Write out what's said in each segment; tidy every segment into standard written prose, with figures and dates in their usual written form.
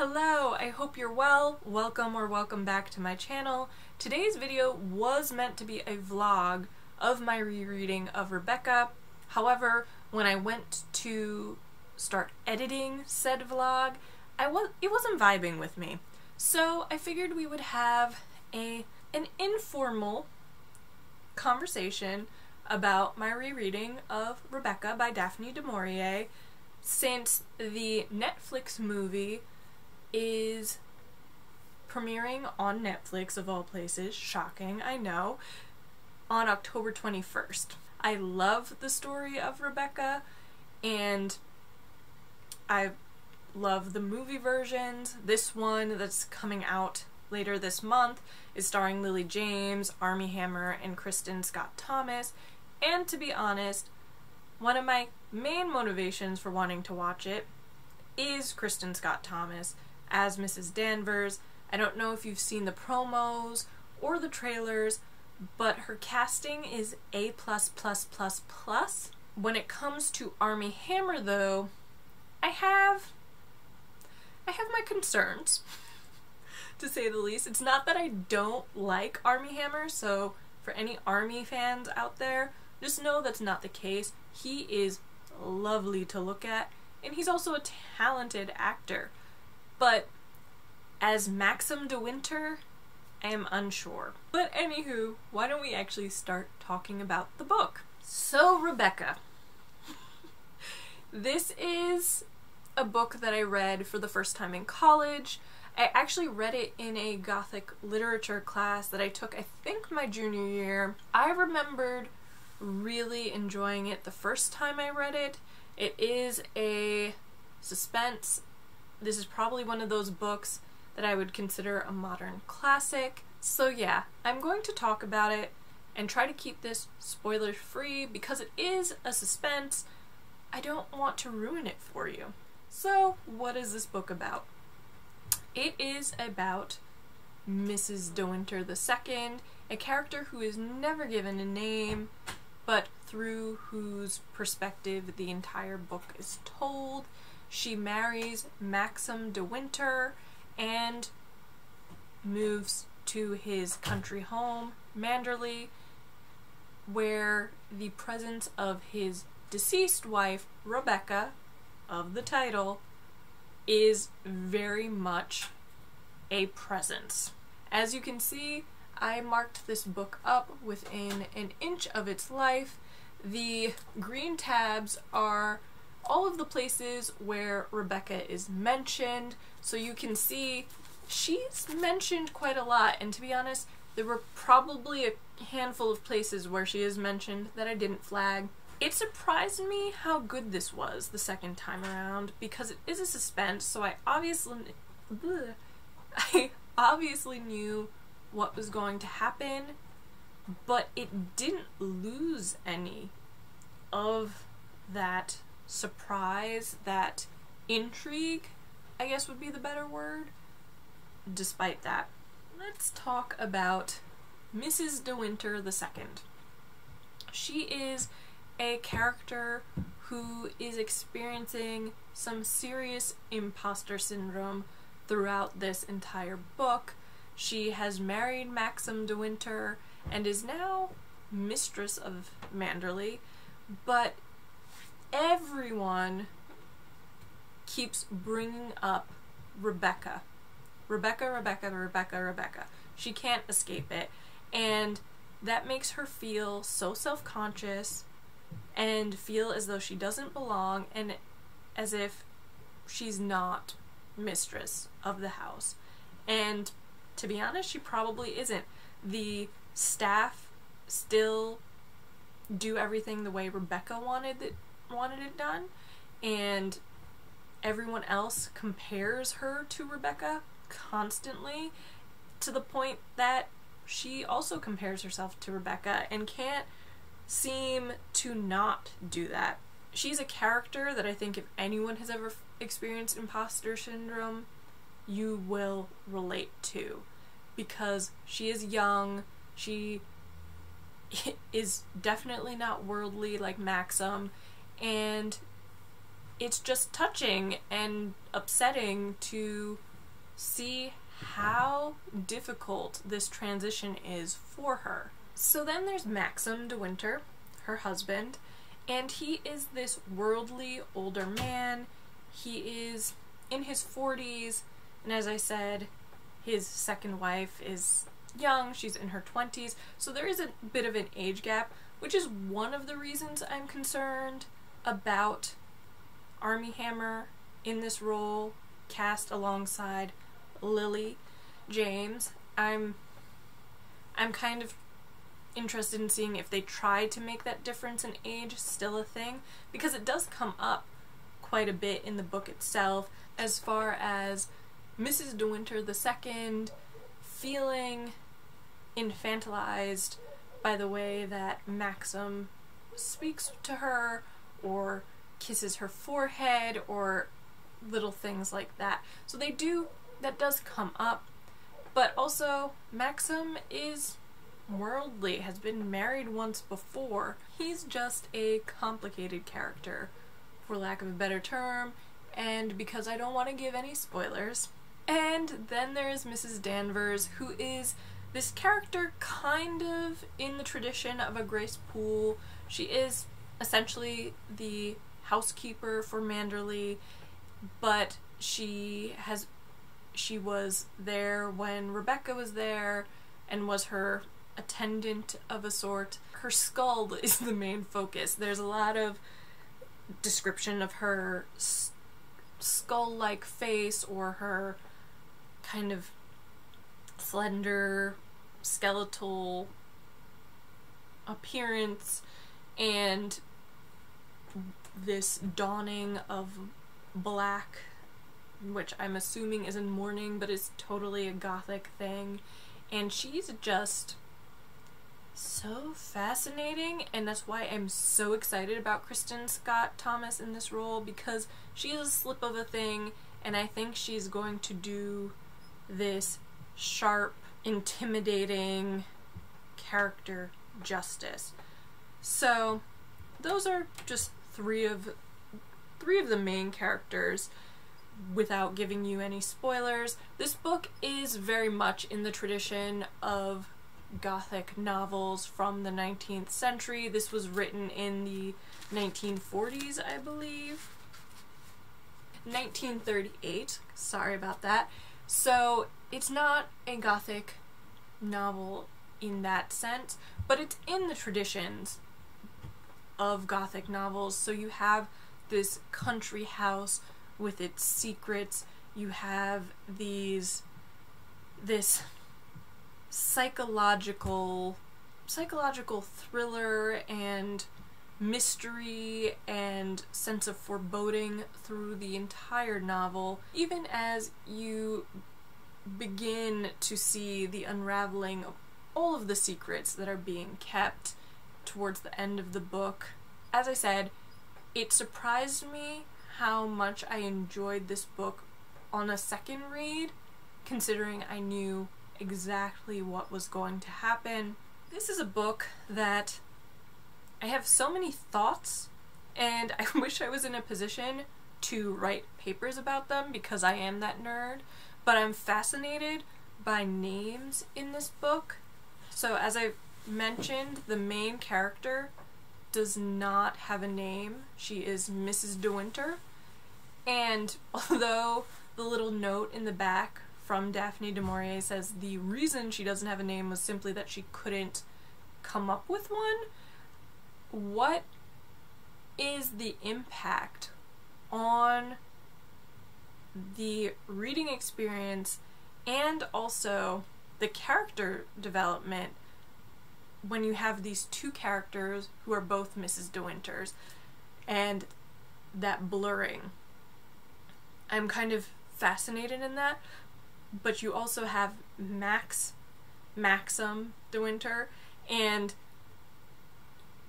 Hello, I hope you're well. Welcome or welcome back to my channel. Today's video was meant to be a vlog of my rereading of Rebecca. However, when I went to start editing said vlog, it wasn't vibing with me. So I figured we would have an informal conversation about my rereading of Rebecca by Daphne du Maurier, since the Netflix movie is premiering on Netflix of all places. Shocking, I know. On October 21st. I love the story of Rebecca, and I love the movie versions. This one that's coming out later this month is starring Lily James, Armie Hammer, and Kristin Scott Thomas. And to be honest, one of my main motivations for wanting to watch it is Kristin Scott Thomas as Mrs. Danvers. I don't know if you've seen the promos or the trailers, but her casting is A++++. When it comes to Armie Hammer, though, I have my concerns, to say the least. It's not that I don't like Armie Hammer, so for any Armie fans out there, just know that's not the case. He is lovely to look at, and he's also a talented actor. But as Maxim de Winter, I am unsure. But anywho, why don't we actually start talking about the book? So, Rebecca. This is a book that I read for the first time in college. I actually read it in a Gothic literature class that I took, I think, my junior year. I remembered really enjoying it the first time I read it. It is a suspense. This is probably one of those books that I would consider a modern classic. So yeah, I'm going to talk about it and try to keep this spoiler free because it is a suspense. I don't want to ruin it for you. So what is this book about? It is about Mrs. De Winter II, a character who is never given a name, but through whose perspective the entire book is told. She marries Maxim de Winter and moves to his country home, Manderley, where the presence of his deceased wife, Rebecca, of the title, is very much a presence. As you can see, I marked this book up within an inch of its life. The green tabs are all of the places where Rebecca is mentioned, so you can see she's mentioned quite a lot, and to be honest, there were probably a handful of places where she is mentioned that I didn't flag. It surprised me how good this was the second time around, because it is a suspense, so I obviously knew what was going to happen, but it didn't lose any of that surprise, that intrigue, I guess would be the better word, despite that. Let's talk about Mrs. De Winter II. She is a character who is experiencing some serious imposter syndrome throughout this entire book. She has married Maxim de Winter and is now mistress of Manderley, but everyone keeps bringing up Rebecca. Rebecca. She can't escape it, and that makes her feel so self-conscious and feel as though she doesn't belong and as if she's not mistress of the house. And to be honest, she probably isn't. The staff still do everything the way Rebecca wanted it done, and everyone else compares her to Rebecca constantly, to the point that she also compares herself to Rebecca and can't seem to not do that. She's a character that I think if anyone has ever experienced imposter syndrome, you will relate to, because she is young, she is definitely not worldly like Maxim, and it's just touching and upsetting to see how difficult this transition is for her. So then there's Maxim de Winter, her husband, and he is this worldly older man. He is in his 40s, and as I said, his second wife is young, she's in her 20s, so there is a bit of an age gap, which is one of the reasons I'm concerned about Armie Hammer in this role, cast alongside Lily James. I'm kind of interested in seeing if they try to make that difference in age still a thing, because it does come up quite a bit in the book itself, as far as Mrs. De Winter II feeling infantilized by the way that Maxim speaks to her, or kisses her forehead, or little things like that. So that does come up, but also Maxim is worldly, has been married once before. He's just a complicated character, for lack of a better term, and because I don't want to give any spoilers. And then there's Mrs. Danvers, who is this character kind of in the tradition of a Grace Poole. She is essentially the housekeeper for Manderley, but she was there when Rebecca was there and was her attendant of a sort. Her skull is the main focus. There's a lot of description of her skull-like face, or her kind of slender skeletal appearance, and this donning of black, which I'm assuming is in mourning, but is totally a gothic thing. And she's just so fascinating, and that's why I'm so excited about Kristin Scott Thomas in this role, because she is a slip of a thing, and I think she's going to do this sharp, intimidating character justice. So those are just three of the main characters without giving you any spoilers. This book is very much in the tradition of Gothic novels from the 19th century. This was written in the 1940s, I believe. 1938, sorry about that. So it's not a Gothic novel in that sense, but it's in the traditions of Gothic novels. So you have this country house with its secrets, you have this psychological thriller and mystery and sense of foreboding through the entire novel, even as you begin to see the unraveling of all of the secrets that are being kept towards the end of the book. As I said, it surprised me how much I enjoyed this book on a second read, considering I knew exactly what was going to happen. This is a book that I have so many thoughts, and I wish I was in a position to write papers about them because I am that nerd, but I'm fascinated by names in this book. So as I mentioned, the main character does not have a name. She is Mrs. De Winter, and although the little note in the back from Daphne du Maurier says the reason she doesn't have a name was simply that she couldn't come up with one, what is the impact on the reading experience and also the character development when you have these two characters who are both Mrs. De Winters, and that blurring? I'm kind of fascinated in that, but you also have Maxim De Winter, and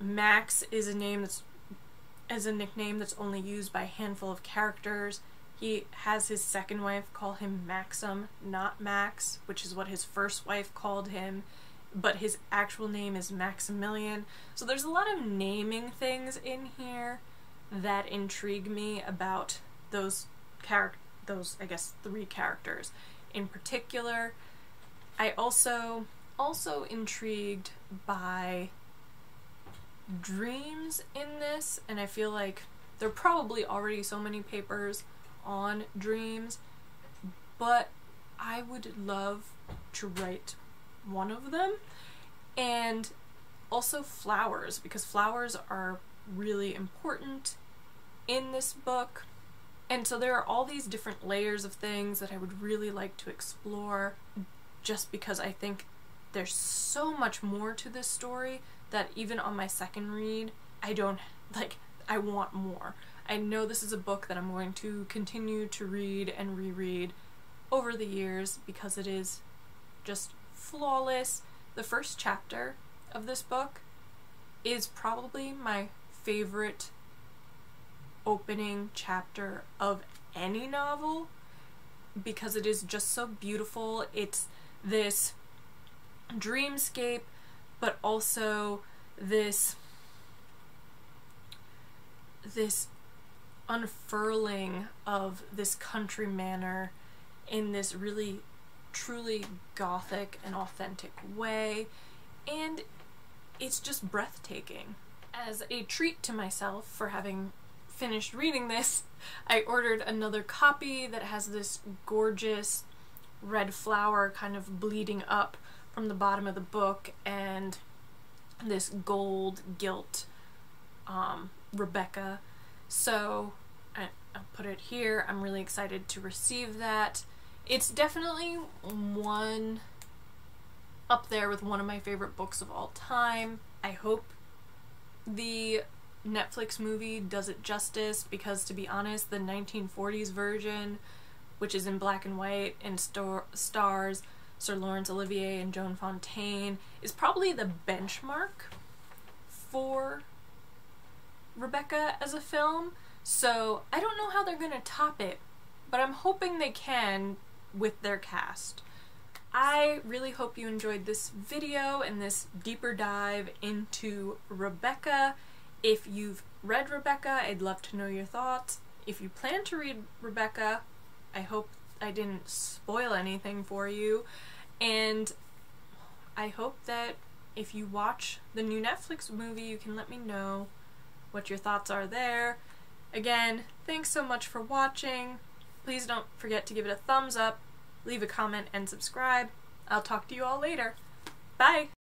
Max is a nickname that's only used by a handful of characters. He has his second wife call him Maxim, not Max, which is what his first wife called him, but his actual name is Maximilian. So there's a lot of naming things in here that intrigue me about those those, I guess, 3 characters in particular. I also intrigued by dreams in this, and I feel like there are probably already so many papers on dreams, but I would love to write one of them. And also flowers, because flowers are really important in this book. And so there are all these different layers of things that I would really like to explore, just because I think there's so much more to this story that even on my second read, I want more. I know this is a book that I'm going to continue to read and reread over the years because it is just flawless. The first chapter of this book is probably my favorite opening chapter of any novel because it is just so beautiful. It's this dreamscape, but also this unfurling of this country manor in this really truly gothic and authentic way, and it's just breathtaking. As a treat to myself for having finished reading this, I ordered another copy that has this gorgeous red flower kind of bleeding up from the bottom of the book and this gold gilt Rebecca. So I'll put it here. I'm really excited to receive that. It's definitely one up there with one of my favorite books of all time. I hope the Netflix movie does it justice, because to be honest, the 1940s version, which is in black and white and stars Sir Laurence Olivier and Joan Fontaine, is probably the benchmark for Rebecca as a film. So I don't know how they're gonna top it, but I'm hoping they can with their cast. I really hope you enjoyed this video and this deeper dive into Rebecca. If you've read Rebecca, I'd love to know your thoughts. If you plan to read Rebecca, I hope I didn't spoil anything for you. And I hope that if you watch the new Netflix movie, you can let me know what your thoughts are there. Again, thanks so much for watching. Please don't forget to give it a thumbs up, leave a comment, and subscribe. I'll talk to you all later. Bye!